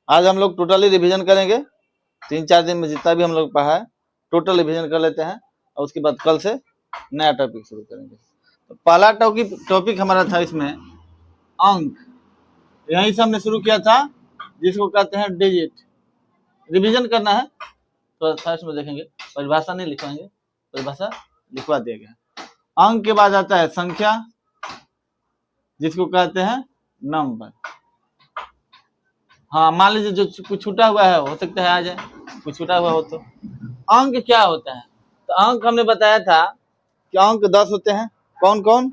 आज हम लोग टोटली रिवीजन करेंगे, 3-4 दिन में जितना भी हम लोग पढ़ा है टोटल रिवीजन कर लेते हैं और उसके बाद कल से नया टॉपिक शुरू करेंगे। तो पहला टॉपिक हमारा था इसमें अंक, यहीं से हमने शुरू किया था जिसको कहते हैं डिजिट। रिवीजन करना है तो फर्स्ट में देखेंगे, परिभाषा नहीं लिखवाएंगे, परिभाषा लिखवा दिया गया। अंक के बाद आता है संख्या जिसको कहते हैं नंबर। हाँ, मान लीजिए जो कुछ छूटा हुआ है हो सकता है आ जाए, कुछ छूटा हुआ हो तो। अंक क्या होता है? तो अंक हमने बताया था कि अंक 10 होते हैं। कौन कौन?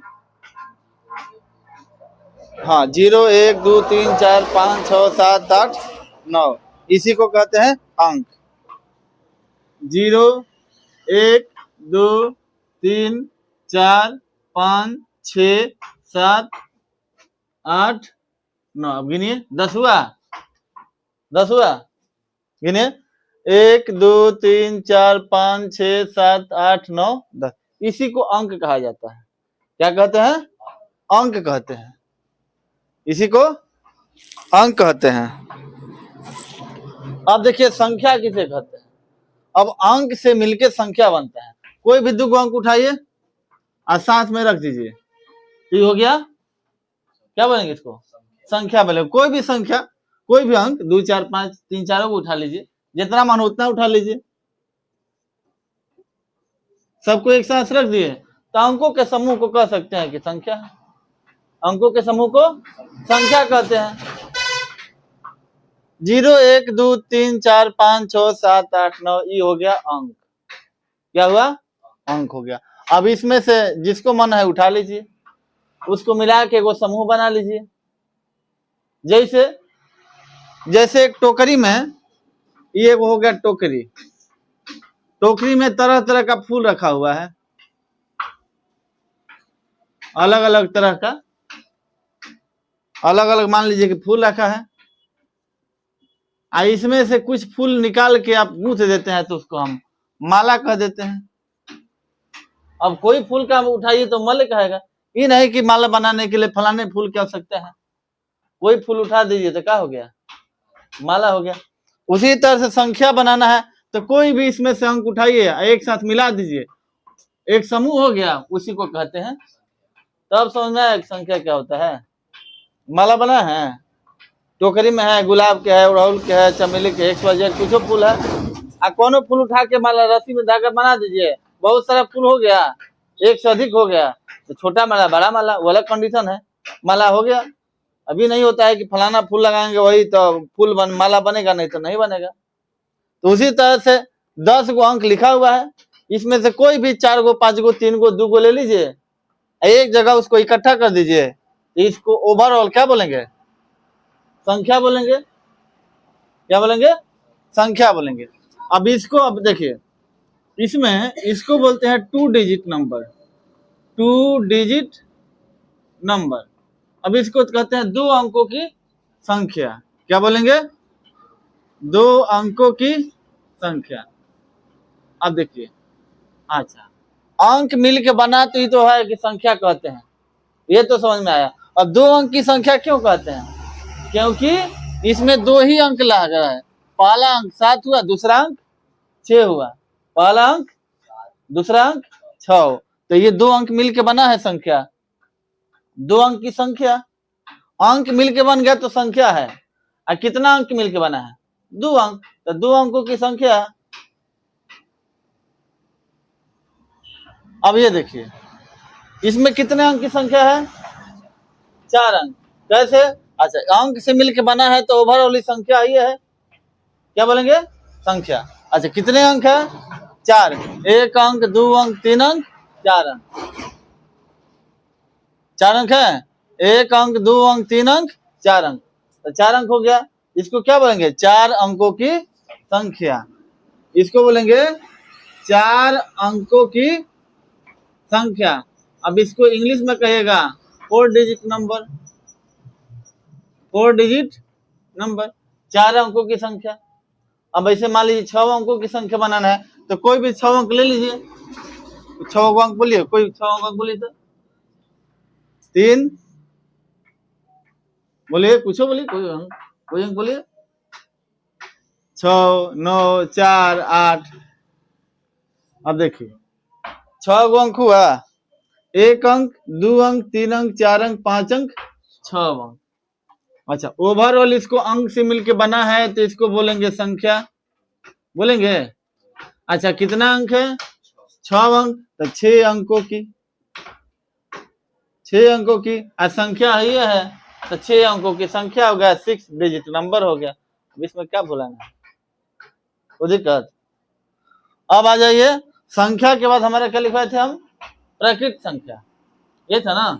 हाँ, 0, 1, 2, 3, 4, 5, 6, 7, 8, 9, इसी को कहते हैं अंक। 0, 1, 2, 3, 4, 5, 6, 7, 8, 9। अब गिनिए, 10 हुआ, 10 हुआ, गिनिए, 1, 2, 3, 4, 5, 6, 7, 8, 9, 10। इसी को अंक कहा जाता है। क्या कहते हैं? अंक कहते हैं, इसी को अंक कहते हैं। अब देखिए संख्या किसे कहते हैं। अब अंक से मिलके संख्या बनता है। कोई भी 2 अंक उठाइए और साथ में रख दीजिए, तो हो गया, क्या बोलेंगे इसको? संख्या बोलेंगे। कोई भी संख्या, कोई भी अंक 2, 4, 5, 3, 4 को उठा लीजिए, जितना मन उतना उठा लीजिए, सबको एक साथ रख दिए तो अंकों के समूह को कह सकते हैं कि संख्या है। अंकों के समूह को संख्या कहते हैं। 0, 1, 2, 3, 4, 5, 6, 7, 8, 9, ये हो गया अंक। क्या हुआ? अंक हो गया। अब इसमें से जिसको मन है उठा लीजिए, उसको मिला के वो समूह बना लीजिए। जैसे एक टोकरी में, ये हो गया टोकरी, टोकरी में तरह तरह का फूल रखा हुआ है, अलग अलग तरह का, अलग अलग मान लीजिए कि फूल रखा है। इसमें से कुछ फूल निकाल के आप गूंथ देते हैं तो उसको हम माला कह देते हैं। अब कोई फूल का उठाइए तो मल कहेगा, ये नहीं कि माला बनाने के लिए फलाने फूल की आवश्यकता है। कोई फूल उठा दीजिए तो क्या हो गया? माला हो गया। उसी तरह से संख्या बनाना है तो कोई भी इसमें से अंक उठाइए, एक साथ मिला दीजिए, एक समूह हो गया, उसी को कहते हैं। तब समझ में आया संख्या क्या होता है। माला बना है, टोकरी में है, गुलाब के है, अड़हुल के है, चमेली के, 100 कुछ फूल है, कोनो फूल उठा के माला रस्सी में धागा बना दीजिए, बहुत सारा फूल हो गया, 1 से अधिक हो गया, तो छोटा माला बड़ा माला, वो अलग कंडीशन है, माला हो गया। अभी नहीं होता है कि फलाना फूल लगाएंगे वही तो फूल माला बनेगा, नहीं तो नहीं बनेगा। तो उसी तरह से 10 गो अंक लिखा हुआ है, इसमें से कोई भी 4 गो, 5 गो, 3 गो, 2 गो ले लीजिए, एक जगह उसको इकट्ठा कर दीजिए, इसको ओवरऑल क्या बोलेंगे? संख्या बोलेंगे। क्या बोलेंगे? संख्या बोलेंगे। अब इसको, अब देखिए इसमें इसको बोलते हैं 2 डिजिट नंबर, 2 डिजिट नंबर। अब इसको कहते हैं 2 अंकों की संख्या। क्या बोलेंगे? 2 अंकों की संख्या। अब देखिए, अच्छा, अंक मिल के बना तो ये तो है कि संख्या कहते हैं, ये तो समझ में आया। अब 2 अंक की संख्या क्यों कहते हैं? क्योंकि इसमें 2 ही अंक लग रहा है। पहला अंक 7 हुआ, दूसरा अंक 6 हुआ, पहला अंक, दूसरा अंक 6, तो ये 2 अंक मिलके बना है संख्या, 2 अंक की संख्या। अंक मिलके बन गया तो संख्या है। और कितना अंक मिलके बना है? 2 अंक, तो 2 अंकों की संख्या। अब ये देखिए इसमें कितने अंक की संख्या है? 4 अंक। कैसे? अच्छा, अंक से मिलके बना है तो ओवरऑल संख्या ये है, क्या बोलेंगे? संख्या। अच्छा, कितने अंक है? 4, 1 अंक, 2 अंक, 3 अंक, 4 अंक, 4 अंक है, 1 अंक, 2 अंक, 3 अंक, 4 अंक, तो 4 अंक हो गया। इसको क्या बोलेंगे? 4 अंकों की संख्या। इसको बोलेंगे 4 अंकों की संख्या। अब इसको इंग्लिश में कहिएगा 4 डिजिट नंबर, 4 डिजिट नंबर, 4 अंकों की संख्या। अब ऐसे मान लीजिए 6 अंकों की संख्या बनाना है तो कोई भी 6 अंक ले लीजिए, 6 अंक बोलिए, कोई 6 अंक बोलिए तो 3 बोलिए, कुछ बोलिए, कोई अंक बोलिए, 6 9 4 8। अब देखिए 6 गो अंक हुआ, 1 अंक 2 अंक 3 अंक 4 अंक 5 अंक 6 अंक। अच्छा, ओवरऑल इसको अंक से मिलके बना है तो इसको बोलेंगे संख्या, बोलेंगे। अच्छा, कितना अंक है? 6 अंक, तो 6 अंकों की, 6 अंकों की संख्या ही है, तो 6 अंकों की संख्या हो गया, 6 डिजिट नंबर हो गया। अब इसमें क्या बोलाना है, कोई दिक्कत? अब आ जाइए, संख्या के बाद हमारा क्या लिखवाए थे हम? प्रकृत संख्या, ये था ना।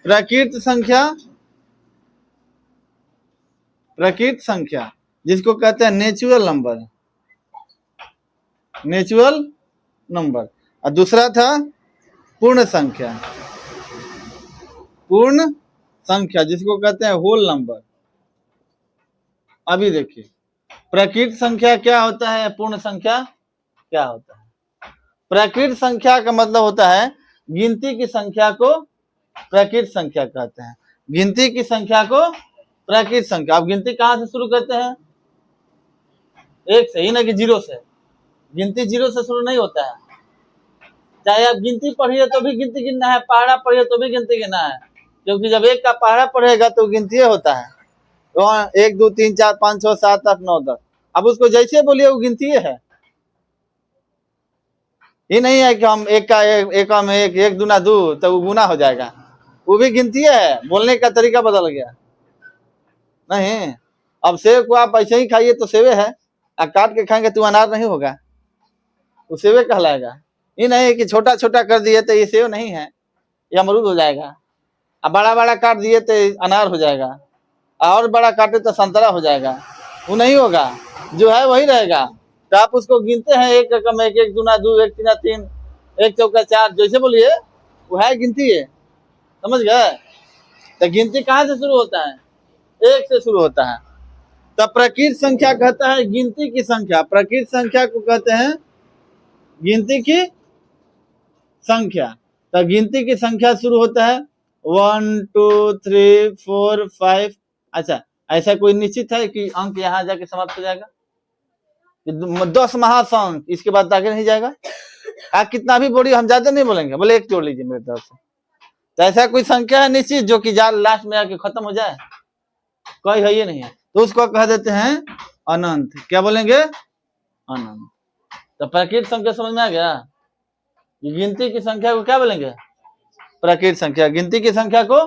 प्रकृत संख्या, प्रकृत संख्या जिसको कहते हैं नेचुरल नंबर, नेचुरल नंबर। और दूसरा था पूर्ण संख्या, पूर्ण संख्या जिसको कहते हैं होल नंबर। अभी देखिए, प्रकृत संख्या क्या होता है, पूर्ण संख्या क्या होता है? प्रकृत संख्या का मतलब होता है गिनती की संख्या को प्रकृत संख्या कहते हैं, गिनती की संख्या को प्रकृत संख्या। अब गिनती कहां से शुरू करते हैं? 1 से ही ना, कि 0 से? गिनती 0 से शुरू नहीं होता है। चाहे आप गिनती पढ़िए तो भी गिनती गिनना है, पहाड़ा पढ़िए तो भी गिनती गिनना है, क्योंकि जब 1 का पहाड़ा पढ़ेगा तो गिनती होता है। 1 2 3 4 5 6 7 8 9 10। अब उसको जैसे बोलिए वो गिनती है। ये नहीं है कि हम 1 का 1 में 1 1 दूना 2 तो वो गुना हो जाएगा, वो भी गिनती है, बोलने का तरीका बदल गया। नहीं, अब सेब को आप ऐसे ही खाइए तो सेवे है, और काट के खाएंगे तो अनार नहीं होगा, वो सेवे कहलाएगा। ये नहीं कि छोटा छोटा कर दिए तो ये सेव नहीं है, ये अमरूद हो जाएगा। अब बड़ा बड़ा काट दिए तो अनार हो जाएगा, और बड़ा काटे तो संतरा हो जाएगा, वो नहीं होगा, जो है वही रहेगा। तो आप उसको गिनते हैं, 1 कम 1 1 दूना 2 1 तीना 3 1 चौका 4, जैसे बोलिए वो है गिनती है, समझ गए? तो गिनती कहाँ से शुरू होता है? 1 से शुरू होता है। तो प्रकृत संख्या कहता है गिनती की संख्या, प्रकृत संख्या को कहते हैं गिनती की संख्या। तो गिनती की संख्या शुरू होता है 1 2 3 4 5। अच्छा, ऐसा कोई निश्चित है कि अंक यहाँ जाके समाप्त हो जाएगा? 10 महासंख्य, इसके बाद आगे नहीं जाएगा। आप कितना भी बोलिए, हम ज्यादा नहीं बोलेंगे, बोले 1 जोड़ लीजिए मेरे तरफ से। तो ऐसा कोई संख्या है निश्चित जो कि लास्ट में आके खत्म हो जाए? कोई है ये नहीं है, तो उसको कह देते हैं अनंत। क्या बोलेंगे? अनंत। तो प्रकृत संख्या समझ में आ गया? गिनती की संख्या को क्या बोलेंगे? प्रकृत संख्या। गिनती की संख्या को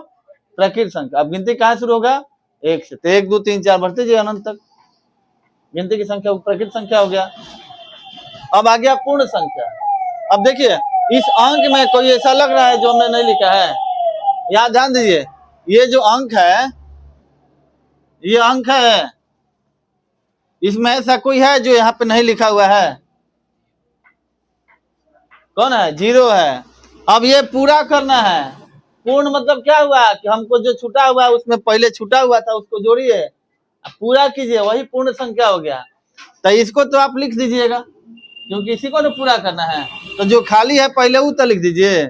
प्रकृत संख्या। अब गिनती कहाँ शुरू होगा? 1 से, तो 1 2 3 4 बढ़ते जाइए अनंत तक, गिनती की संख्या प्रकृत संख्या हो गया। अब आ गया पूर्ण संख्या। अब देखिए, इस अंक में कोई ऐसा लग रहा है जो हमने नहीं लिखा है? याद ध्यान दीजिए, ये जो अंक है, ये अंक है, इसमें ऐसा कोई है जो यहाँ पे नहीं लिखा हुआ है? कौन है? 0 है। अब ये पूरा करना है। पूर्ण मतलब क्या हुआ कि हमको जो छूटा हुआ है उसमें पहले छूटा हुआ था उसको जोड़िए, पूरा कीजिए, वही पूर्ण संख्या हो गया। तो इसको तो आप लिख दीजिएगा, क्योंकि इसी को तो पूरा करना है। तो जो खाली है पहले वो तो लिख दीजिए,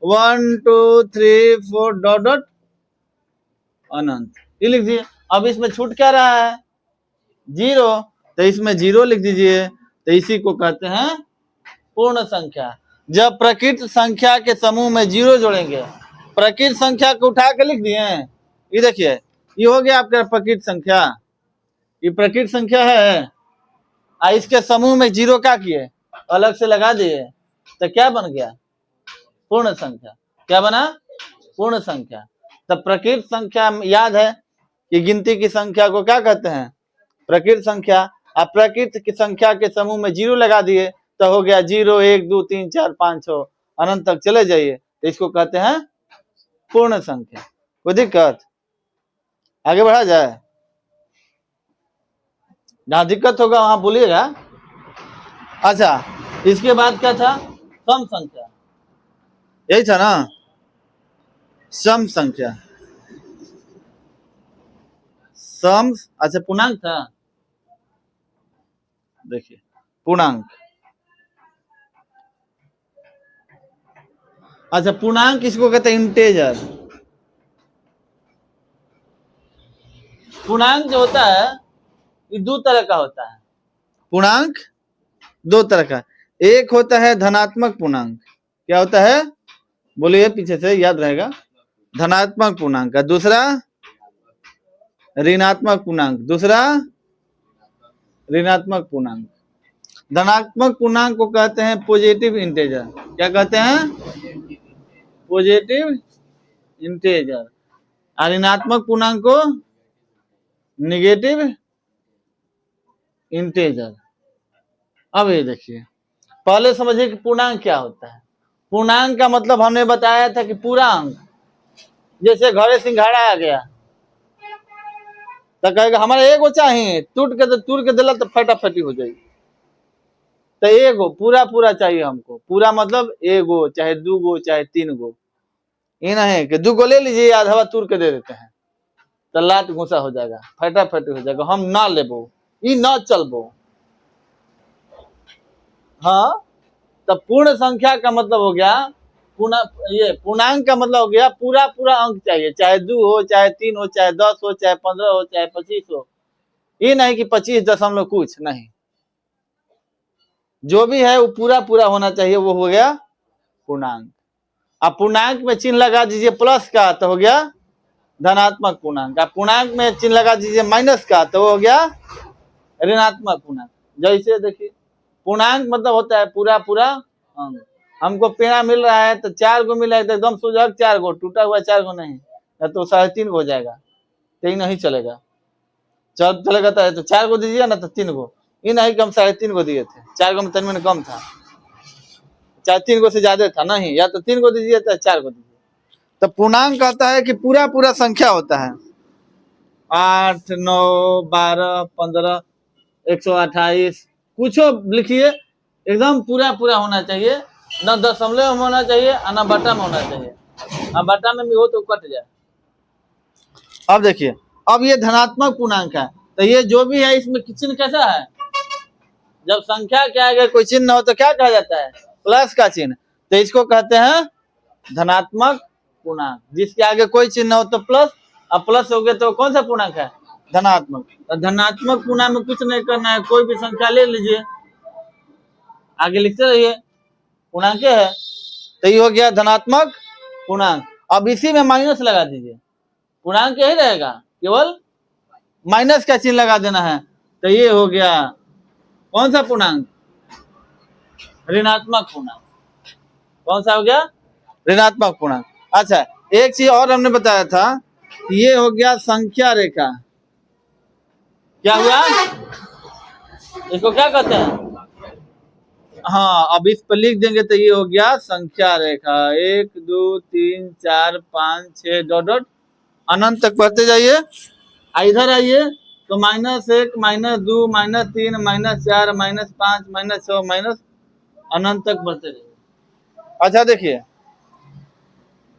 1 2 3 4 डॉट डॉट अनंत, ये लिख दीजिए। अब इसमें छूट क्या रहा है? 0, तो इसमें 0 लिख दीजिए। तो इसी को कहते हैं पूर्ण संख्या। जब प्रकृत संख्या के समूह में 0 जोड़ेंगे, प्रकृत संख्या को उठा के लिख दिए, ये देखिए, ये हो गया आपका प्रकृत संख्या, ये प्रकृत संख्या है। इसके समूह में 0 क्या किए? अलग से लगा दिए, तो क्या बन गया? पूर्ण संख्या। क्या बना? पूर्ण संख्या। तो प्रकृत संख्या याद है कि गिनती की संख्या को क्या कहते हैं? प्रकृत संख्या। अब प्रकृत की संख्या के समूह में 0 लगा दिए तो हो गया 0 1 2 3 4 5 6 अनंत तक चले जाइए, तो इसको कहते हैं पूर्ण संख्या। कोई दिक्कत? आगे बढ़ा जाए, जहां दिक्कत होगा वहां बोलिएगा। अच्छा, इसके बाद क्या था? सम संख्या, यही था ना, सम संख्या, सम। अच्छा, पूर्णांक था, देखिए पूर्णांक। अच्छा, पूर्णांक किसको कहते हैं? इंटेजर। पूर्णांक जो होता है ये 2 तरह का होता है, पूर्णांक दो तरह का, एक होता है धनात्मक पूर्णांक, क्या होता है बोलिए पीछे से याद रहेगा, धनात्मक पूर्णांक का, दूसरा ऋणात्मक पूर्णांक, दूसरा ऋणात्मक पूर्णांक। धनात्मक पूर्णांक को कहते हैं पॉजिटिव इंटेजर, क्या कहते हैं पॉजिटिव इंटेजर, और ऋणात्मक पूर्णांक को नेगेटिव इंटेजर। अब ये देखिए, पहले समझिए कि पूर्णांक क्या होता है। पूर्णांक का मतलब हमने बताया था कि पूरा अंक, जैसे घरे सिंघाड़ा आ गया तो कहेगा हमारा एगो चाहिए, टूट के दिला तो फटाफटी हो जाएगी, तो एगो पूरा पूरा चाहिए हमको, पूरा मतलब एगो चाहे दू गो चाहे तीन गो, ये नहीं कि दू गो ले लीजिए आधा तूर के दे देते हैं तो लात घुसा हो जाएगा, फटाफटी हो जाएगा, हम ना लेबो, ई ना चलबो। हाँ, तो पूर्ण संख्या का मतलब हो गया पूर्णांक का मतलब हो गया पूरा पूरा अंक चाहिए, चाहे 2 हो चाहे 3 हो चाहे 10 हो चाहे 15 हो चाहे 25 हो, ये नहीं कि 25 दशमलव कुछ नहीं, जो भी है वो पूरा पूरा होना चाहिए, वो हो गया पूर्णांक। अब पूर्णांक में चिन्ह लगा दीजिए प्लस का तो हो गया धनात्मक पूर्णांक, अब पूर्णांक में चिन्ह लगा दीजिए माइनस का तो हो गया ऋणात्मक पूर्णांक। जैसे देखिए पूर्णांक मतलब होता है पूरा पूरा अंक, हमको पेड़ा मिल रहा है तो 4 गो मिला है तो एकदम सुझाव 4 गो, टूटा हुआ 4 गो नहीं, या तो 3.5 गो हो जाएगा, तो ही नहीं चलेगा, चलेगा तो 4 गो दीजिए ना तो 3 गो, ये नहीं कि हम 3.5 गो दिए थे, 4 गो में तनमन कम था, चाहे 3 गो से ज्यादा था नहीं, या तो 3 गो दीजिए तो 4 गो दीजिए। तो पूर्णांक कहता है कि पूरा पूरा संख्या होता है, 8 9 12 15 128 कुछ लिखिए, एकदम पूरा पूरा होना चाहिए, न दशमलव में होना चाहिए न बटा में होना चाहिए, बटा में भी हो तो कट जाए। अब देखिए, अब ये धनात्मक पूर्णांक है, तो ये जो भी है इसमें चिन्ह कैसा है, जब संख्या के आगे कोई चिन्ह हो तो क्या कहा जाता है, प्लस का चिन्ह, तो इसको कहते हैं धनात्मक पूर्णांक। जिसके आगे कोई चिन्ह हो तो प्लस, अब प्लस हो गया तो कौन सा पूर्णांक है, धनात्मक। तो धनात्मक पूर्णांक में कुछ नहीं करना है, कोई भी संख्या ले लीजिए, आगे लिखते रहिए, पूर्णांक है, तो ये हो गया धनात्मक पूर्णांक। अब इसी में माइनस लगा दीजिए, पूर्णांक यही रहेगा, केवल माइनस का चिन्ह लगा देना है, तो ये हो गया कौन सा पूर्णांक, ऋणात्मक पूर्णांक। कौन सा हो गया, ऋणात्मक पूर्णांक। अच्छा, एक चीज और हमने बताया था, ये हो गया संख्या रेखा, क्या हुआ, इसको क्या कहते हैं, हाँ, अब इस पर लिख देंगे तो ये हो गया संख्या रेखा, 1 2 3 4 5 6 डॉट डॉट अनंत तक बढ़ते जाइए। इधर आइए तो -1 -2 -3 -4 -5 -6 माइनस अनंत तक बढ़ते जाइए। अच्छा देखिए,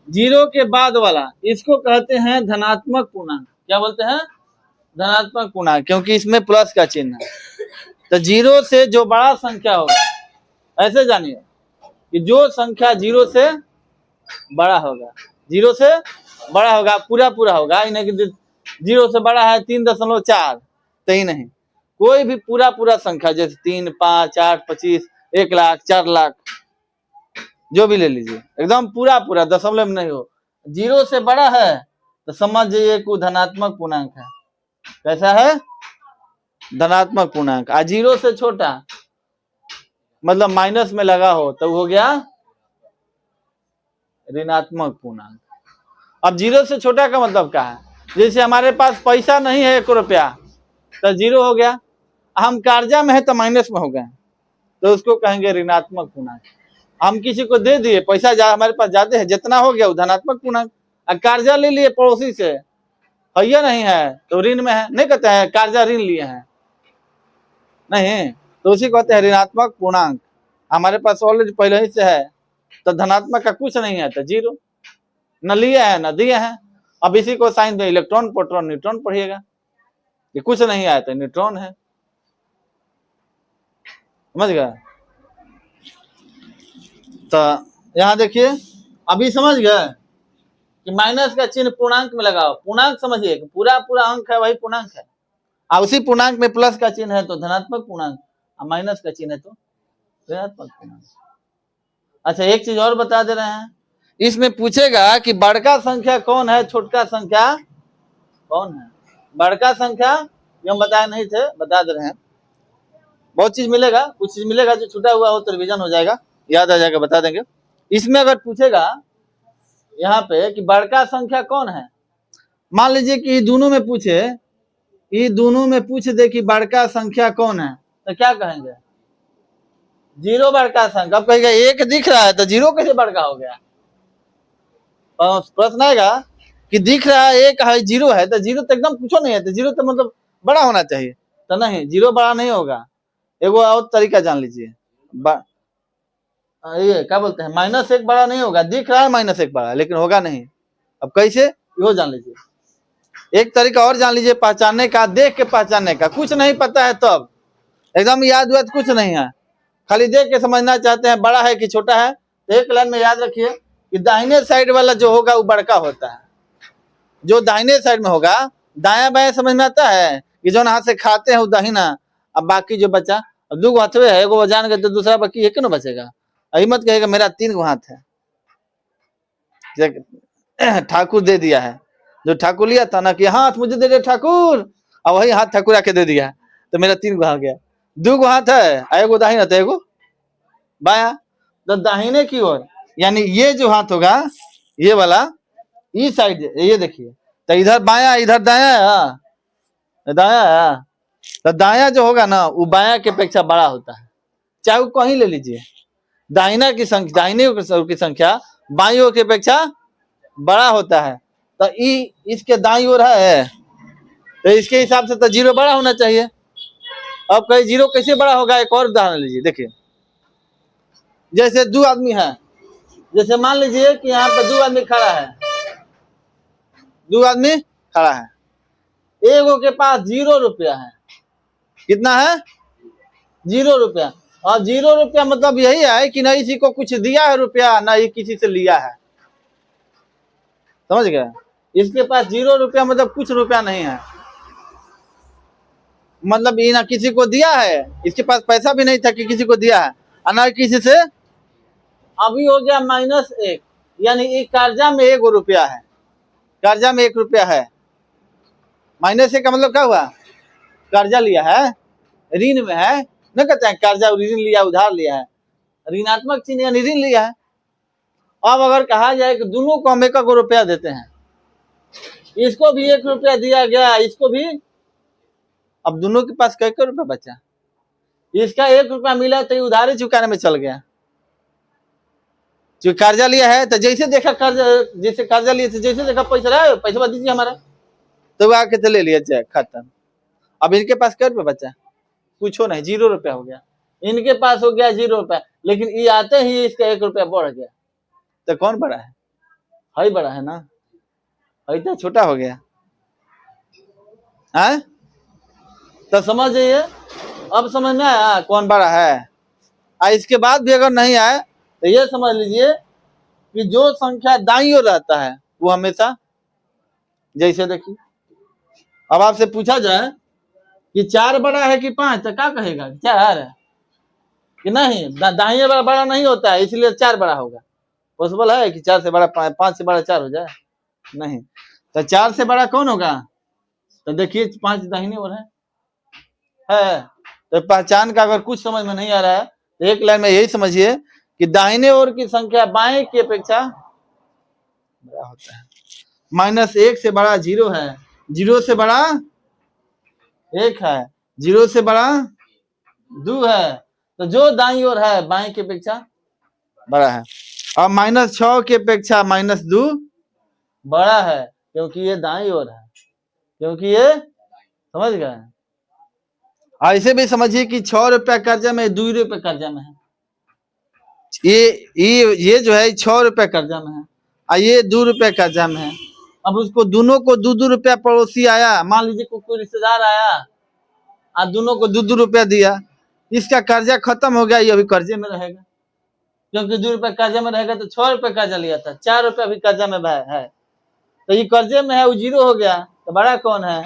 0 के बाद वाला इसको कहते हैं धनात्मक पूर्णांक, क्या बोलते हैं, धनात्मक पूर्णांक, क्योंकि इसमें प्लस का चिन्ह है। तो 0 से जो बड़ा संख्या होगा, ऐसे जानिए कि जो संख्या 0 से बड़ा होगा, 0 से बड़ा होगा, पूरा पूरा होगा, इन्हें कि 0 से बड़ा है 3.4, तो ही नहीं, कोई भी पूरा पूरा संख्या जैसे 3 5 8 25 1 लाख 4 लाख जो भी ले लीजिए, एकदम पूरा पूरा, दशमलव में नहीं हो, 0 से बड़ा है तो समझ जाइए कि धनात्मक पूर्णांक है। कैसा है, धनात्मक पूर्णांक। 0 से छोटा मतलब माइनस में लगा हो तो हो गया ऋणात्मक पूर्णांक। अब 0 से छोटा का मतलब क्या है, जैसे हमारे पास पैसा नहीं है 1 रुपया तो 0 हो गया, हम कर्जा में है तो माइनस में हो गए, तो उसको कहेंगे ऋणात्मक पूर्णांक। हम किसी को दे दिए पैसा, हमारे पास ज्यादा है, जितना हो गया वो धनात्मक पूर्णांक। कर्जा ले लिए पड़ोसी से, भैया नहीं है तो ऋण में है, नहीं कहते हैं कर्जा ऋण लिए हैं, नहीं, तो उसी कहते हैं ऋणात्मक पूर्णांक। हमारे पास ऑलरेडी पहले ही से है तो धनात्मक का कुछ नहीं है तो 0, न लिए है न दिए हैं। अब इसी को साइंस में इलेक्ट्रॉन प्रोटॉन न्यूट्रॉन पढ़िएगा, ये कुछ नहीं आया तो न्यूट्रॉन है, समझ गए। तो यहाँ देखिए, अभी समझ गए कि माइनस का चिन्ह पूर्णांक में लगाओ, पूर्णांक समझिए पूरा पूरा अंक है वही पूर्णांक है, और उसी पूर्णांक में प्लस का चिन्ह है तो धनात्मक पूर्णांक, माइनस का चिन्ह है तो ऋणात्मक पूर्णांक। अच्छा एक चीज और बता दे रहे हैं, इसमें पूछेगा कि बड़का संख्या कौन है, छोटका संख्या कौन है। बड़का संख्या जो हम बताए नहीं थे, बता दे रहे हैं। बहुत चीज मिलेगा, कुछ चीज मिलेगा जो छूटा हुआ हो तो रिवीजन हो जाएगा, याद आ जाएगा, बता देंगे। इसमें अगर पूछेगा यहाँ पे कि बड़का संख्या कौन है, मान लीजिए कि दोनों में पूछे, ये दोनों में पूछ दे कि बड़का संख्या कौन है, तो क्या कहेंगे, जीरो बड़का संख्या। अब कहेगा एक दिख रहा है तो जीरो कैसे बड़का हो गया। प्रश्न आएगा कि दिख रहा है एक है जीरो है, तो जीरो तो एकदम कुछ नहीं है, तो जीरो तो मतलब बड़ा होना चाहिए, तो नहीं, जीरो बड़ा नहीं होगा। एगो और तरीका जान लीजिए, ये क्या बोलते हैं, माइनस एक बड़ा नहीं होगा, दिख रहा है माइनस एक बड़ा लेकिन होगा नहीं। अब कैसे, यो जान लीजिए। एक तरीका और जान लीजिए पहचानने का, देख के पहचानने का, कुछ नहीं पता है तब, एकदम याद हुआ कुछ नहीं है, खाली देख के समझना चाहते हैं बड़ा है कि छोटा है, तो एक लाइन में याद रखिए कि दाहिने साइड वाला जो होगा वो बड़का होता है। जो दाहिने साइड में होगा, दाया बाया समझ में आता है कि जो हाथ से खाते हैं वो दाहिना, अब बाकी जो बचा, अब दो हाथवे है, एगो जान गए तो दूसरा बाकी एक न बचेगा। अभी मत कहेगा मेरा 3 गो हाथ है, ठाकुर दे दिया है, जो ठाकुर लिया था ना कि हाथ मुझे दे दे ठाकुर, और वही हाथ ठाकुर आके दे दिया तो मेरा 3 गो हाथ गया। 2 गो हाथ है, एगो दाहिना तो एगो बाया, तो दाहिने की ओर यानी ये जो हाथ होगा ये वाला, इस साइड ये देखिए, तो इधर बाया इधर दाया है, दाया है, तो दाया जो होगा ना वो बाया के अपेक्षा बड़ा होता है, चाहे वो कहीं ले लीजिए। दाहिना की संख्या, दाहिने की संख्या बाई ओर की अपेक्षा बड़ा होता है, तो इसके दाई ओर है, तो इसके हिसाब से तो जीरो बड़ा होना चाहिए। अब कहीं जीरो कैसे बड़ा होगा, एक और उदाहरण लीजिए, देखिए जैसे 2 आदमी है, जैसे मान लीजिए कि यहाँ पे 2 आदमी खड़ा है, 2 आदमी खड़ा है, एगो के पास 0 रुपया है, कितना है 0 रुपया, और 0 रुपया मतलब यही है कि ना इसी को कुछ दिया है रुपया, ना ही किसी से लिया है, समझ गए। इसके पास 0 रुपया मतलब कुछ रुपया नहीं है, मतलब ये ना किसी को दिया है, इसके पास पैसा भी नहीं था कि किसी को दिया है, और ना किसी से। अभी हो गया -1, यानी एक कर्जा में 1 रुपया है, कर्जा में 1 रुपया है। -1 का मतलब क्या हुआ, कर्जा लिया है, ऋण में है, न कहते हैं कर्जा ऋण लिया, उधार लिया है, ऋणात्मक चिन्ह यानी ऋण लिया है। अब अगर कहा जाए कि दोनों को हम 1 रुपया देते हैं, इसको भी 1 रुपया दिया गया, इसको भी, अब दोनों के पास कै रुपया बचा, इसका 1 रुपया मिला तो उधारी चुकाने में चल गया, जो कर्जा लिया है तो जैसे देखा कर्जा, जैसे कर्जा लिए थे, जैसे देखा पैसा रहा, पैसा दीजिए हमारा, तो आके तो ले लिया जाए, खत्म। अब इनके पास कै रुपया बचा, कुछ नहीं, 0 रुपया हो गया, इनके पास हो गया 0 रुपया, लेकिन ये आते ही इसका 1 रुपया बढ़ गया, तो कौन बड़ा है बड़ा है ना, तो छोटा हो गया है, तो समझ जाइए। अब समझ में आया कौन बड़ा है। इसके बाद भी अगर नहीं आए तो ये समझ लीजिए कि जो संख्या दाईं ओर रहता है वो हमेशा, जैसे देखिए अब आपसे पूछा जाए कि 4 बड़ा है कि 5, तो क्या कहेगा, 4 है कि नहीं, दाहिने वाला बड़ा नहीं होता है इसलिए 4 बड़ा होगा। पॉसिबल है कि 4 से बड़ा 5 से बड़ा 4 हो जाए, नहीं, तो 4 से बड़ा कौन होगा, तो देखिए 5 दाहिने ओर है। तो पहचान का अगर कुछ समझ में नहीं आ रहा है तो एक लाइन में यही समझिए कि दाहिने ओर की संख्या बाएं की अपेक्षा बड़ा होता है। -1 से बड़ा 0 है, 0 से बड़ा 1 है, 0 से बड़ा 2 है, तो जो दाईं ओर है बाएं की अपेक्षा बड़ा है, और -6 की अपेक्षा -2 बड़ा है, क्योंकि ये दाईं ओर है, क्योंकि ये, समझ गए। ऐसे भी समझिए कि 6 रुपया कर्जा में, 2 रुपये कर्जा में है, ये जो है 6 रुपया कर्जा में है, और ये 2 रुपया कर्जा में है। अब उसको दोनों को 2-2 रुपया, पड़ोसी आया, मान लीजिए कोई रिश्तेदार आया और दोनों को 2-2 रुपया दिया, इसका कर्जा खत्म हो गया, ये अभी कर्जे में रहेगा, क्योंकि 2 रुपया कर्जा में रहेगा, तो 6 रुपया कर्जा लिया था, 4 रुपया भी कर्जा में है, तो ये कर्जे में है, वो 0 हो गया, तो बड़ा कौन है,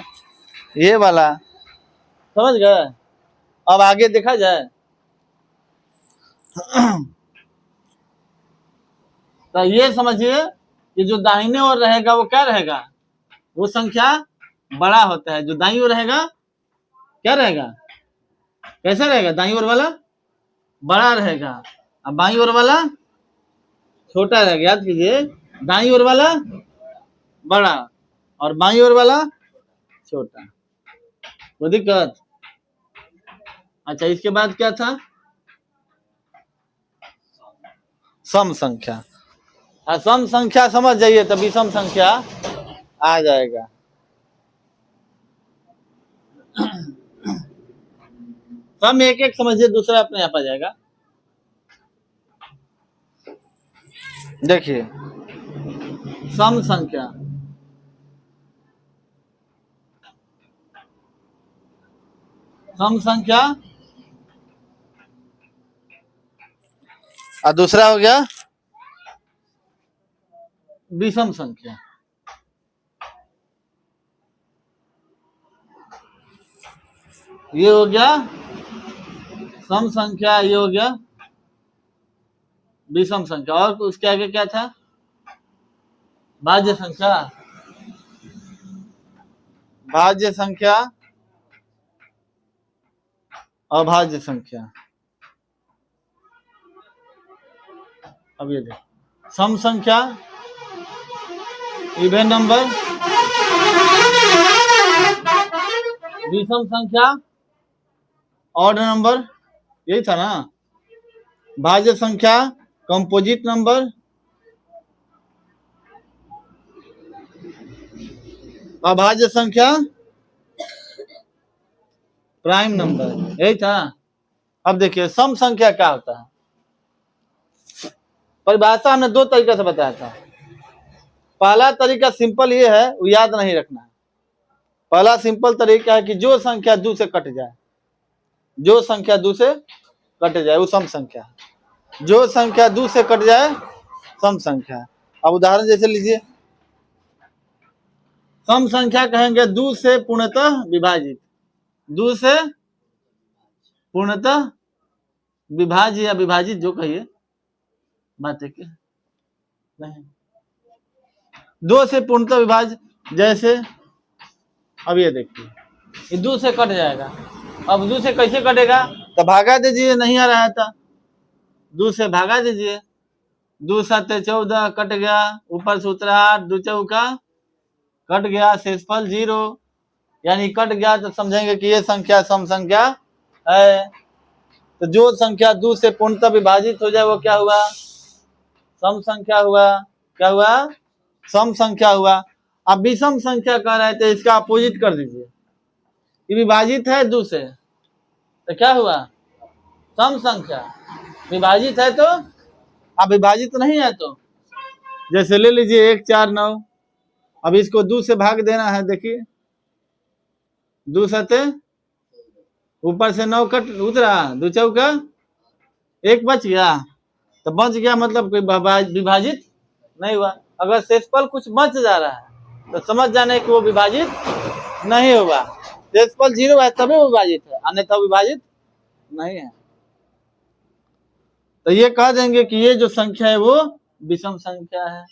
ये वाला, समझ गए। अब आगे देखा जाए तो ये समझिए कि जो दाहिने ओर रहेगा वो क्या रहेगा, वो संख्या बड़ा होता है। जो दाईं ओर रहेगा क्या रहेगा, कैसा रहेगा, दाईं ओर वाला बड़ा रहेगा और बाईं ओर वाला छोटा रहेगा। याद कीजिए, दाईं ओर वाला बड़ा और बाईं ओर वाला छोटा। कोई दिक्कत? अच्छा, इसके बाद क्या था, सम संख्या। सम संख्या समझ जाइए तभी सम संख्या आ जाएगा। सम एक एक समझिए, दूसरा अपने आप आ जाएगा। देखिए सम संख्या, सम संख्या और दूसरा हो गया विषम संख्या। ये हो गया सम संख्या, ये हो गया विषम संख्या। और उसके आगे क्या था, भाज्य संख्या, भाज्य संख्या, अभाज्य संख्या। अब ये देख, सम संख्या इवन नंबर, विषम संख्या ऑड नंबर, यही था ना, भाज्य संख्या कंपोजिट नंबर, अभाज्य संख्या प्राइम नंबर, यही था। अब देखिए सम संख्या क्या होता है, परिभाषा हमने दो तरीके से बताया था। पहला तरीका सिंपल ये है, वो याद नहीं रखना है। पहला सिंपल तरीका है कि जो संख्या 2 से कट जाए, जो संख्या 2 से कट जाए वो सम संख्या है। जो संख्या 2 से कट जाए सम संख्या है। अब उदाहरण जैसे लीजिए, सम संख्या कहेंगे 2 से पूर्णतः विभाजित, 2 से पूर्णतः विभाज्य या विभाजित जो कहिए, बात है नहीं, 2 से पूर्णतः विभाज्य। जैसे अब ये देखिए, ये 2 से कट जाएगा। अब 2 से कैसे कटेगा, तो भागा दीजिए, नहीं आ रहा था, 2 से भागा दीजिए, 2 7 14 कट गया, ऊपर सूत्र 8, 2 चौका कट गया, शेषफल 0, यानी कट गया तो समझेंगे कि ये संख्या सम संख्या है। तो जो संख्या 2 से पूर्णतः विभाजित हो जाए वो क्या हुआ, सम संख्या हुआ। क्या हुआ, सम संख्या हुआ। अब विषम संख्या कह रहे थे, इसका अपोजिट कर दीजिए, ये विभाजित है 2 से तो क्या हुआ, सम संख्या। विभाजित है तो, अब विभाजित नहीं है तो, जैसे ले लीजिए 1 4 9, अब इसको 2 से भाग देना है। देखिए 2 7, ऊपर से 9 कट उतरा, 2 चौका 1 बच गया, तो बच गया मतलब कोई विभाजित नहीं हुआ। अगर शेषफल कुछ बच जा रहा है तो समझ जाने कि वो विभाजित नहीं हुआ। शेषफल 0 है तभी विभाजित है, अन्यथा विभाजित नहीं है। तो ये कह देंगे कि ये जो संख्या है वो विषम संख्या है।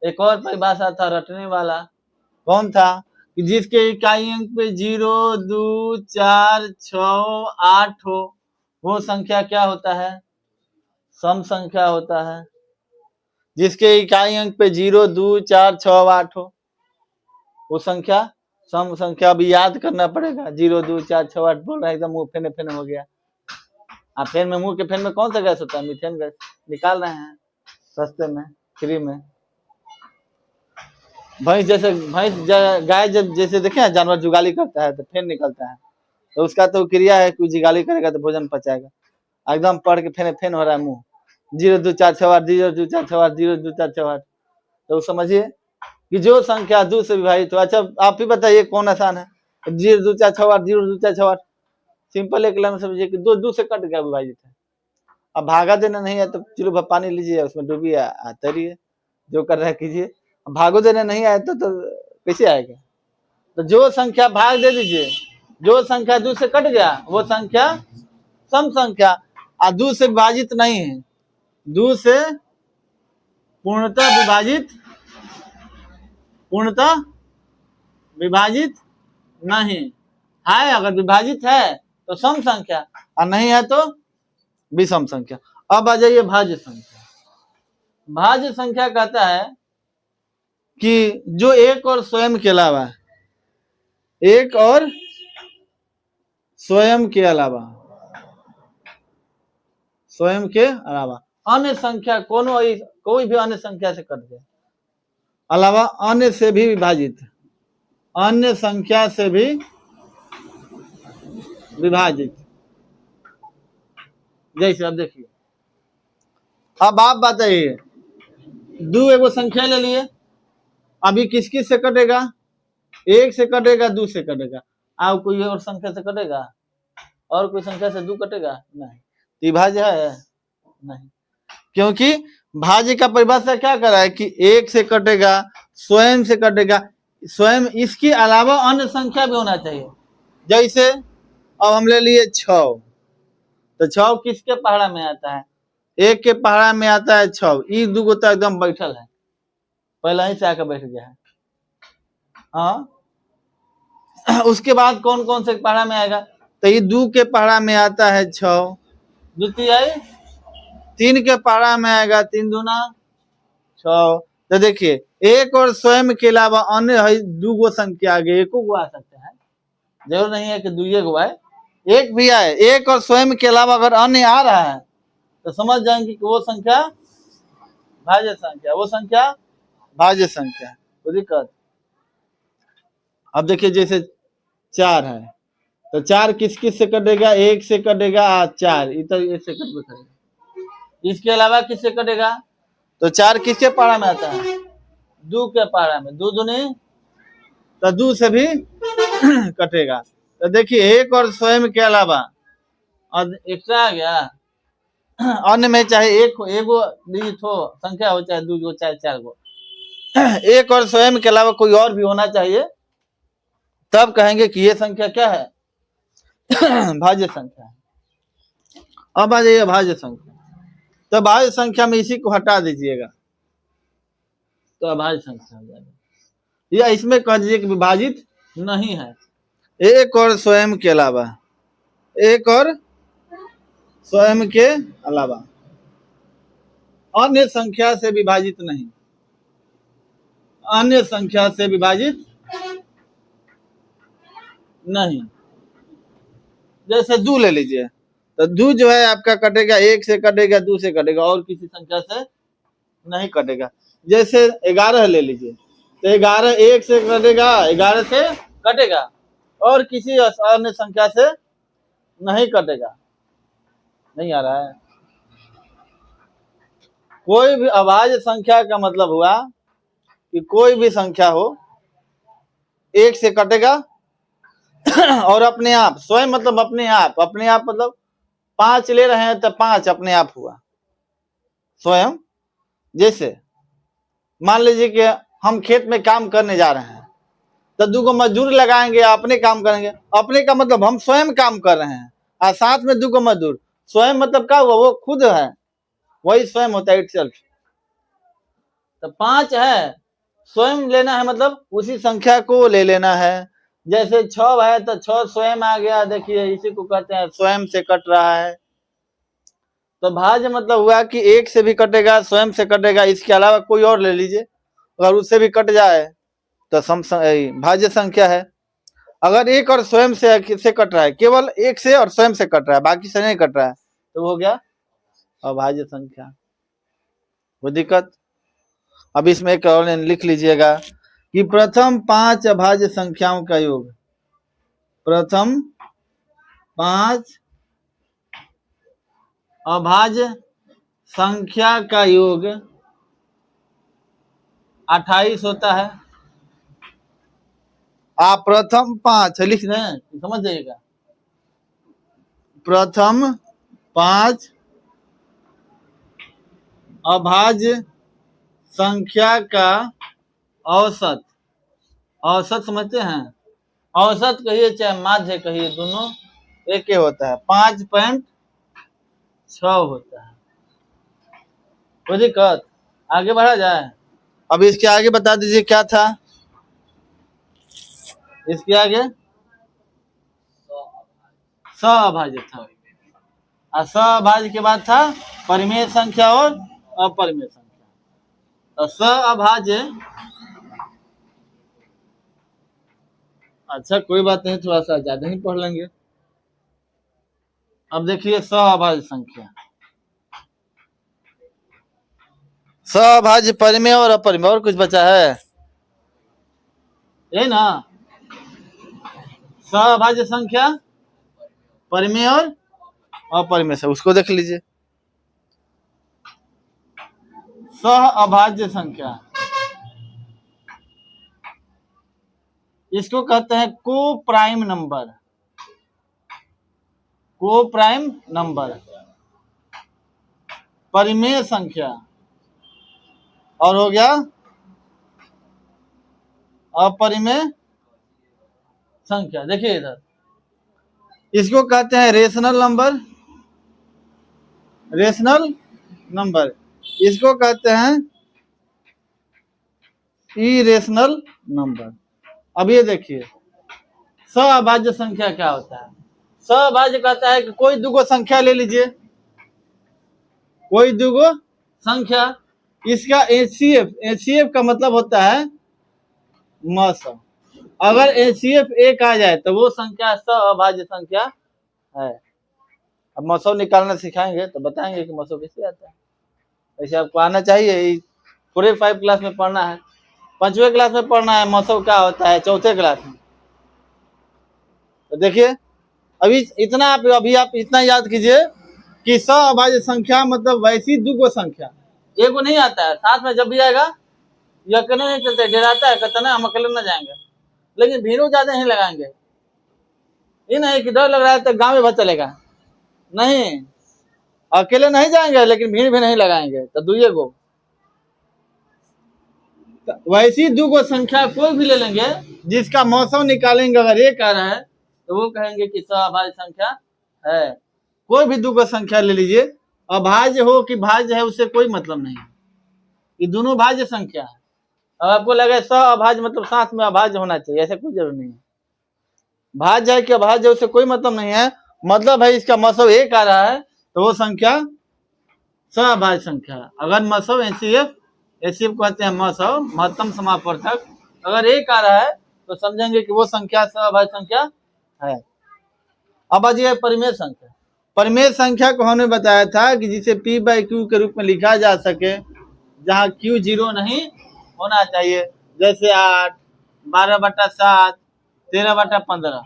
एक और परिभाषा था रटने वाला, कौन था, कि जिसके इकाई अंक पे 0 2 4 6 8 हो, वो संख्या क्या होता है, सम संख्या होता है। जिसके इकाई अंक पे 0 2 4 6 8 हो, वो संख्या सम संख्या। अभी याद करना पड़ेगा, 0 2 4 6 8 बोल रहा है, एकदम मुंह फेने फेने हो गया। आप फेन में, मुंह के फेन में कौन सा गैस होता है, मीथेन गैस निकाल रहे हैं सस्ते में, फ्री में। भैंस जैसे, भैंस गाय जब जैसे देखे जानवर जुगाली करता है तो फेन निकलता है, तो उसका तो क्रिया है कि जुगाली करेगा तो भोजन पचाएगा। एकदम पढ़ के फेने फेन हो रहा है मुंह, 0 2 4 6 8 0 2 4 6 8 0 2 4 6 8। तो समझिए कि जो संख्या 2 से विभाजित हो। अच्छा आप ही बताइए कौन आसान है, 0 2 4 6 8 0 2 4 6 8, सिंपल एक लाइन समझिए कि 2 से कट गया, विभाजित है। अब भागा देना नहीं है तो चलो पानी लीजिए, उसमें डूबिए, तैरिए, जो कर रहा है कीजिए। भागो देना नहीं आया तो कैसे आएगा। तो जो संख्या भाग दे दीजिए, जो संख्या 2 से कट गया वो संख्या सम संख्या, और 2 से विभाजित नहीं है, 2 से पूर्णतः विभाजित नहीं है। अगर विभाजित है तो सम संख्या, और नहीं है तो विषम संख्या। अब आ जाइए भाज्य संख्या। भाज्य संख्या कहता है कि जो एक और स्वयं के अलावा, एक और स्वयं के अलावा अन्य संख्या कोई भी अन्य संख्या से कट गया, अलावा अन्य से भी विभाजित, अन्य संख्या से भी विभाजित। जैसे अब देखिए, अब आप बताइए, 2 एगो संख्या ले लिए, अभी किस किस से कटेगा? 1 से कटेगा, 2 से कटेगा, अब कोई और संख्या से कटेगा? और कोई संख्या से 2 कटेगा? नहीं। भाज्य है? नहीं, क्योंकि भाज्य का परिभाषा क्या कर रहा है कि 1 से कटेगा, स्वयं से कटेगा, स्वयं इसके अलावा अन्य संख्या भी होना चाहिए। जैसे अब हम ले लिए 6, तो 6 किसके पहाड़ा में आता है? 1 के पहाड़ा में आता है 6। ये 2 गो तो एकदम बैठल है, पहले ही से आकर बैठ गया है। हाँ, उसके बाद कौन कौन से पहाड़ा में आएगा? तो ये 2 के पहाड़ा में आता है 6, द्वितीय 3 के पहाड़ा में आएगा 3 दूना 6। तो देखिए, एक और स्वयं के अलावा अन्य 2 गो संख्या आगे 1 गो आ सकते हैं, जरूर नहीं है कि 2 गो आए, 1 भी आए। एक और स्वयं के अलावा अगर अन्य आ रहा है तो समझ जाएंगे कि वो संख्या भाज्य संख्या, वो संख्या भाज्य संख्या। तो दिक्कत, अब देखिए जैसे 4 है, तो 4 किस किस से कटेगा? 1 से कटेगा, 4 तो 1 से कटेगा। इसके अलावा किससे कटेगा? तो 4 किसके पहाड़ा में आता है? 2 के पहाड़ा में, 2 दूनी, तो 2 से भी कटेगा। तो देखिए, एक और स्वयं के अलावा और एक्स्ट्रा आ गया, अन्य में चाहे एगो डिजिट हो संख्या हो, चाहे 2 गो चाहे 4 गो, एक और स्वयं के अलावा कोई और भी होना चाहिए, तब कहेंगे कि ये संख्या क्या है? भाज्य संख्या। अब आ जाइए भाज्य संख्या। तो भाज्य संख्या में इसी को हटा दीजिएगा, तो अभाज्य संख्या हो जाएगा, या इसमें कह दीजिए कि विभाजित नहीं है। एक और स्वयं के अलावा, एक और स्वयं के अलावा अन्य संख्या से विभाजित नहीं, अन्य संख्या से विभाजित नहीं। जैसे 2 ले लीजिए, तो 2 जो है आपका कटेगा, 1 से कटेगा, 2 से कटेगा, और किसी संख्या से नहीं कटेगा। जैसे 11 ले लीजिए, तो 11 1 से कटेगा, 11 से कटेगा, और किसी अन्य संख्या से नहीं कटेगा। नहीं आ रहा है? कोई भी अभाज्य संख्या का मतलब हुआ कि कोई भी संख्या हो 1 से कटेगा और अपने आप, स्वयं मतलब अपने आप मतलब 5 ले रहे हैं तो 5 अपने आप हुआ स्वयं। जैसे मान लीजिए कि हम खेत में काम करने जा रहे हैं, तो 2 गो मजदूर लगाएंगे, अपने काम करेंगे। अपने का मतलब हम स्वयं काम कर रहे हैं, और साथ में 2 गो मजदूर। स्वयं मतलब क्या हुआ? वो खुद है, वही स्वयं होता है, इटसेल्फ। तो 5 है, स्वयं लेना है मतलब उसी संख्या को ले लेना है। जैसे 6 है तो 6 स्वयं आ गया, देखिए इसी को कहते हैं स्वयं से कट रहा है। तो भाज्य मतलब हुआ कि 1 से भी कटेगा, स्वयं से कटेगा, इसके अलावा कोई और ले लीजिए, अगर उससे भी कट जाए तो भाज्य संख्या है। अगर 1 और स्वयं से कट रहा है, केवल 1 से और स्वयं से कट रहा है, बाकी से नहीं कट रहा है, तो हो गया अभाज्य संख्या। वो दिक्कत। अब इसमें एक और लिख लीजिएगा कि प्रथम 5 अभाज्य संख्याओं का योग, प्रथम 5 अभाज्य संख्या का योग 28 होता है। आप प्रथम 5 लिख दें, समझ जाइएगा। प्रथम 5 अभाज्य संख्या का औसत, औसत समझते हैं? औसत कहिए चाहे माध्य कहिए, दोनों एक ही होता है, 5.6 होता है। कोई दिक्कत? आगे बढ़ा जाए। अब इसके आगे बता दीजिए क्या था, इसके आगे सअभाज्य था, और सअभाज्य के बाद था परिमेय संख्या और अपरिमेय संख्या। तो सअभाज्य, अच्छा कोई बात नहीं, थोड़ा सा ज्यादा ही पढ़ लेंगे। अब देखिए सअभाज्य संख्या, सअभाज्य, परिमेय और अपरिमेय, और कुछ बचा है ये ना? सअभाज्य संख्या, परिमेय और अपरिमेय से, उसको देख लीजिए। सअभाज्य संख्या, इसको कहते हैं को प्राइम नंबर, को प्राइम नंबर। परिमेय संख्या, और हो गया अपरिमेय संख्या। देखिए इधर, इसको कहते हैं रेशनल नंबर, रेशनल नंबर, इसको कहते हैं इरेशनल नंबर। अब ये देखिए सअभाज्य संख्या क्या होता है। सअभाज्य कहता है कि कोई दुगो संख्या ले लीजिए, कोई दुगो संख्या, इसका एचसीएफ का मतलब होता है मसौ। अगर एचसीएफ एक आ जाए तो वो संख्या सअभाज्य संख्या है। अब मसौ निकालना सिखाएंगे तो बताएंगे कि मसौ कैसे आता है। ऐसे आपको आना चाहिए, पूरे 5 क्लास में पढ़ना है, 5वीं क्लास में पढ़ना है मसौ क्या होता है, 4थे क्लास में। तो देखिए अभी इतना आप इतना याद कीजिए कि सअभाज्य संख्या मतलब वैसी दुगो संख्या, एगो नहीं आता है, साथ में जब भी आएगा ये अकेले नहीं चलते, डराता है, कहता ना हम अकेले ना जाएंगे, लेकिन भीड़ ज्यादा नहीं लगाएंगे। ये नहीं कि डर लग रहा है तो गांव में भर चलेगा, नहीं, अकेले नहीं जाएंगे लेकिन भीड़ भी नहीं लगाएंगे, तो दुइये गो। वैसी दुगो संख्या कोई भी ले लेंगे जिसका मौसम निकालेंगे, अगर एक आ रहा है तो वो कहेंगे कि सअभाज्य संख्या है। कोई भी दुगो संख्या ले लीजिए, अभाज्य हो कि भाज्य है उससे कोई मतलब नहीं, ये दोनों भाज्य संख्या है। अब आपको लगे सअभाज्य मतलब साथ में अभाज्य होना चाहिए, ऐसा कोई जरूरी नहीं है। भाज्य है कि अभाज्य उससे कोई मतलब नहीं है, मतलब है इसका मसौ एक आ रहा है तो वो संख्या सअभाज्य संख्या। अगर मसौ एचसीएफ कहते हैं मसौ, महत्तम समापवर्धक, अगर एक आ रहा है तो समझेंगे कि वो संख्या सअभाज्य संख्या है। अब आइए परिमेय संख्या। परिमेय संख्या को हमने बताया था कि जिसे P/Q के रूप में लिखा जा सके, जहाँ Q 0 नहीं होना चाहिए, जैसे 8, 12/7, 13/15,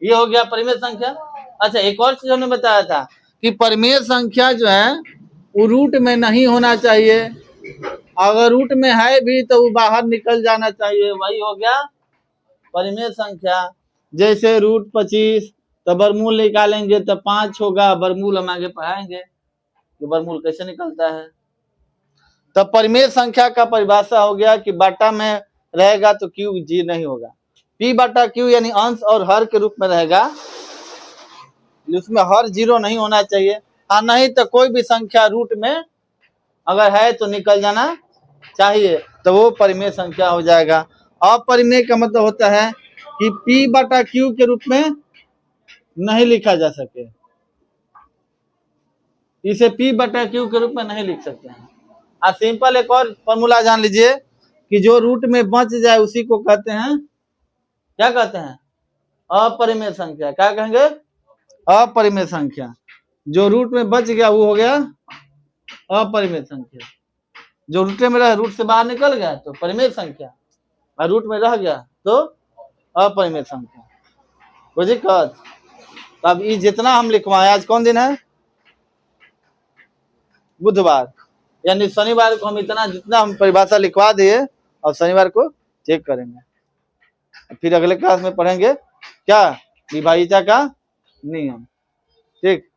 ये हो गया परिमेय संख्या। अच्छा एक और चीज हमने बताया था कि परिमेय संख्या जो है वो रूट में नहीं होना चाहिए, अगर रूट में है भी तो वो बाहर निकल जाना चाहिए, वही हो गया परिमेय संख्या। जैसे √25 तो वर्गमूल निकालेंगे तो 5 होगा, वर्गमूल हम आगे पढ़ाएंगे कि वर्गमूल कैसे निकलता है। तो परिमेय संख्या का परिभाषा हो गया कि बाटा में रहेगा तो Q जी नहीं होगा, P/Q यानी अंश और हर के रूप में रहेगा, उसमें हर 0 नहीं होना चाहिए, और नहीं तो कोई भी संख्या रूट में अगर है तो निकल जाना चाहिए, तो वो परिमेय संख्या हो जाएगा। अपरिमेय का मतलब होता है कि P/Q के रूप में नहीं लिखा जा सके, इसे P/Q के रूप में नहीं लिख सकते हैं। आप सिंपल एक और फॉर्मूला जान लीजिए कि जो रूट में बच जाए उसी को कहते हैं, क्या कहते हैं, अपरिमेय संख्या। क्या कहेंगे, अपरिमेय संख्या। जो रूट में बच गया वो हो गया अपरिमेय संख्या, जो रूट में रहा, रूट से बाहर निकल गया तो परिमेय संख्या, और रूट में रह गया तो अपरिमेय संख्या। कोई दिक्कत? अब ये जितना हम लिखवाए, आज कौन दिन है, बुधवार, यानी शनिवार को हम इतना जितना हम परिभाषा लिखवा दिए और शनिवार को चेक करेंगे, फिर अगले क्लास में पढ़ेंगे क्या, विभाज्यता का नियम। ठीक।